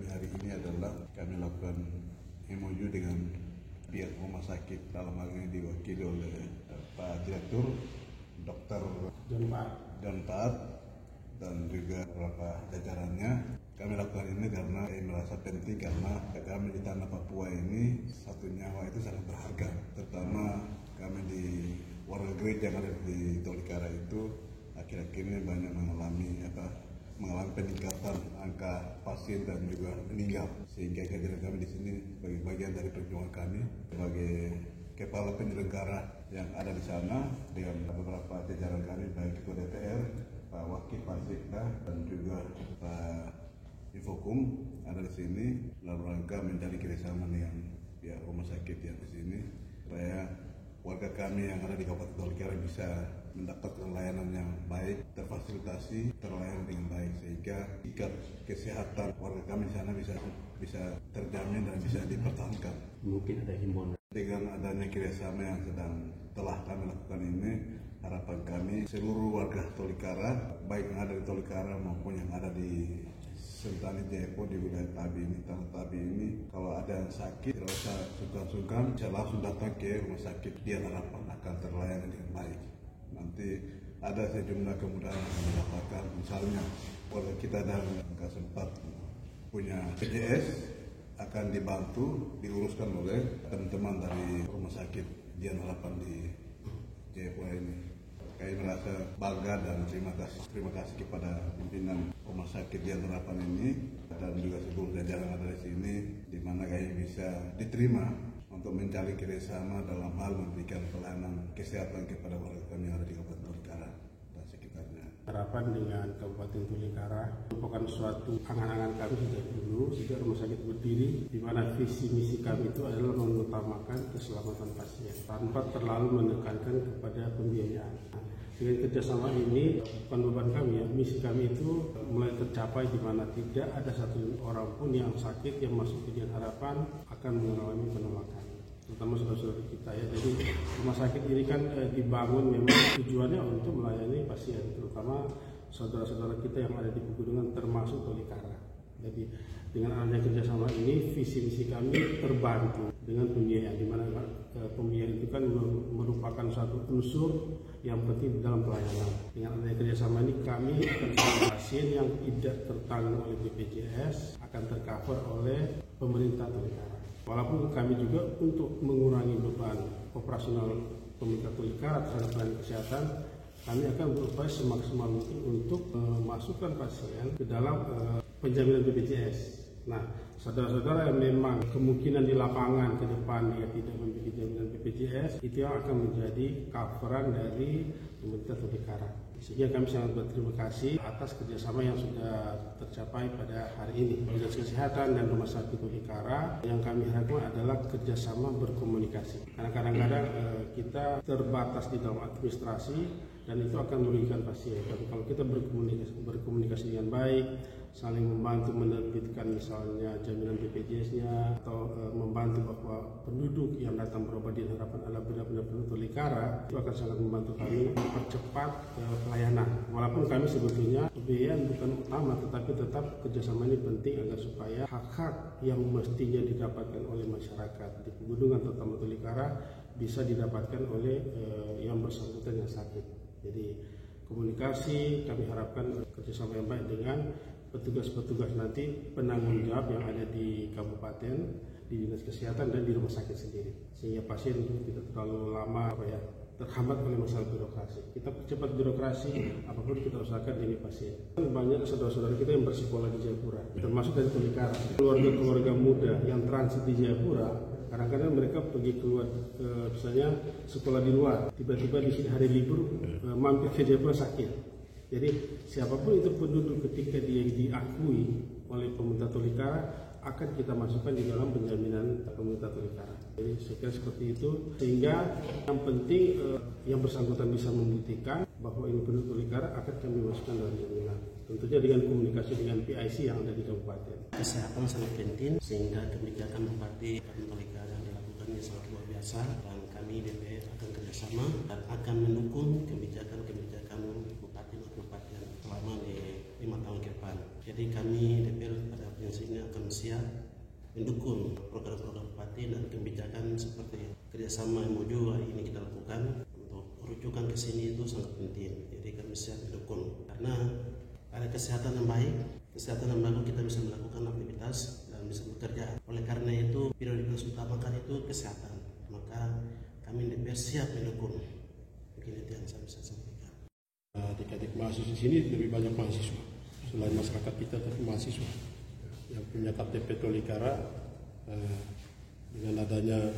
Hari ini adalah kami lakukan MOU dengan pihak rumah sakit, dalam hal ini diwakili oleh Pak Direktur Dr. John Paat dan juga beberapa jajarannya. Kami lakukan ini karena kami merasa penting, karena kami di tanah Papua ini satu nyawa itu sangat berharga, terutama kami di warga gereja yang ada di Tolikara itu akhir-akhir ini banyak mengalami peningkatan angka pasien dan juga meninggal, sehingga kehadiran kami di sini sebagai bagian dari perjuangan kami sebagai kepala penyelenggara yang ada di sana dengan beberapa jajaran kami, baik Ketua DPR, Pak Wakil Pak Sekda, dan juga Pak Infokum ada di sini dalam rangka mencari kerjasama dengan pihak rumah sakit yang di sini supaya warga kami yang ada di Kabupaten Tolikara bisa mendapatkan layanan yang baik, terfasilitasi, terlayani dengan baik, sehingga tingkat kesehatan warga kami di sana bisa terjamin dan bisa dipertahankan. Mungkin ada himbauan dengan adanya kerjasama yang telah kami lakukan ini, harapan kami seluruh warga Tolikara, baik yang ada di Tolikara maupun yang ada di Sentani Jayapura di wilayah Tabi ini, tanah Tabi ini, kalau ada yang sakit tidak usah sungkan-sungkan, bisa langsung datang ke rumah sakit. Dia harapan akan terlayani dengan baik. Nanti ada sejumlah kemudahan yang kami dapatkan, misalnya warga kita dan nggak sempat punya BPJS akan dibantu diuruskan oleh teman-teman dari rumah sakit Dian Harapan di Jayapura ini. Kami merasa bangga dan terima kasih kepada pimpinan rumah sakit Dian Harapan ini dan juga seluruh jajaran yang ada di sini, di mana kami bisa diterima untuk mencari kerjasama dalam hal memberikan pelayanan kesehatan kepada warga kami yang ada di Kabupaten Tolikara dan sekitarnya. Harapan dengan Kabupaten Tolikara merupakan suatu angan-angan kami sejak dulu, sejak rumah sakit berdiri, di mana visi misi kami itu adalah mengutamakan keselamatan pasien tanpa terlalu menekankan kepada pembiayaan. Dengan kerjasama ini, bukan beban kami ya, misi kami itu mulai tercapai di mana tidak ada satu orang pun yang sakit yang masuk ke Dian Harapan akan mengalami penolakan, terutama saudara-saudara kita ya. Jadi rumah sakit ini kan dibangun memang tujuannya untuk melayani pasien, terutama saudara-saudara kita yang ada di pegunungan termasuk Tolikara. Jadi dengan adanya kerjasama ini, visi misi kami terbantu dengan pembiayaan, di mana pembiayaan itu kan merupakan suatu unsur yang penting dalam pelayanan. Dengan adanya kerjasama ini, kami akan pasien yang tidak tertanggung oleh BPJS akan tercover oleh pemerintah Tolikara. Walaupun kami juga untuk mengurangi beban operasional pemerintah Tolikara terhadap pelayanan kesehatan, kami akan berupaya semaksimal mungkin untuk memasukkan pasien ke dalam penjaminan BPJS. Nah, saudara-saudara yang memang kemungkinan di lapangan ke depan dia tidak memiliki jaminan BPJS, itu yang akan menjadi coveran dari pemerintah Tolikara. Sehingga kami sangat berterima kasih atas kerjasama yang sudah tercapai pada hari ini. Dinas Kesehatan dan Rumah Sakit Tolikara yang kami harapkan adalah kerjasama berkomunikasi. Karena kadang-kadang kita terbatas di dalam administrasi dan itu akan merugikan pasien. Tapi kalau kita berkomunikasi dengan baik, saling membantu menerbitkan misalnya jaminan BPJS-nya atau membantu bahwa penduduk yang datang berobat di Harapan adalah benar-benar penduduk Tolikara, itu akan sangat membantu kami mempercepat pelayanan. Walaupun kami sebetulnya pembiayaan bukan utama, tetapi tetap kerjasama ini penting agar supaya hak-hak yang mestinya didapatkan oleh masyarakat di pegunungan terutama Tolikara bisa didapatkan oleh yang bersangkutan yang sakit. Jadi komunikasi kami harapkan kerjasama yang baik dengan petugas-petugas nanti penanggung jawab yang ada di kabupaten, di dinas kesehatan dan di rumah sakit sendiri, sehingga pasien itu tidak terlalu lama terhambat oleh masalah birokrasi. Kita percepat birokrasi, apapun kita usahakan demi pasien. Banyak saudara-saudara kita yang bersekolah di Jayapura, termasuk dari Tolikara, keluarga-keluarga muda yang transit di Jayapura. Kadang-kadang mereka pergi keluar misalnya sekolah di luar, tiba-tiba di hari libur mampir ke Jayapura sakit. Jadi siapapun itu penduduk ketika dia diakui oleh pemerintah Tolikara akan kita masukkan di dalam penjaminan pemerintah Tolikara. Jadi saya kira seperti itu, sehingga yang penting yang bersangkutan bisa membuktikan bahwa ini penduduk Tolikara akan kami masukkan dalam jaminan. Tentunya dengan komunikasi dengan PIC yang ada di kabupaten. Kesehatan sangat penting sehingga kebijakan Bupati Tolikara yang dilakukannya sangat luar biasa, dan kami DPR akan kerjasama dan akan mendukung kebijakan-kebijakan Bupati selama di 5 tahun ke depan. Jadi kami DPR pada prinsipnya akan siap mendukung program-program Bupati dan kebijakan seperti kerjasama MOU hari ini kita lakukan untuk rujukan ke sini itu sangat penting. Jadi kami siap mendukung karena ada kesehatan yang baik, kesehatan yang bagus kita bisa melakukan aktivitas dan bisa bekerja. Oleh karena itu prioritas utama kan itu kesehatan. Maka kami DPR siap mendukung. Mungkin itu yang saya bisa sampaikan. Adik-adik mahasiswa di sini lebih banyak mahasiswa selain masyarakat kita, tapi mahasiswa yang punya KTP Tolikara dengan adanya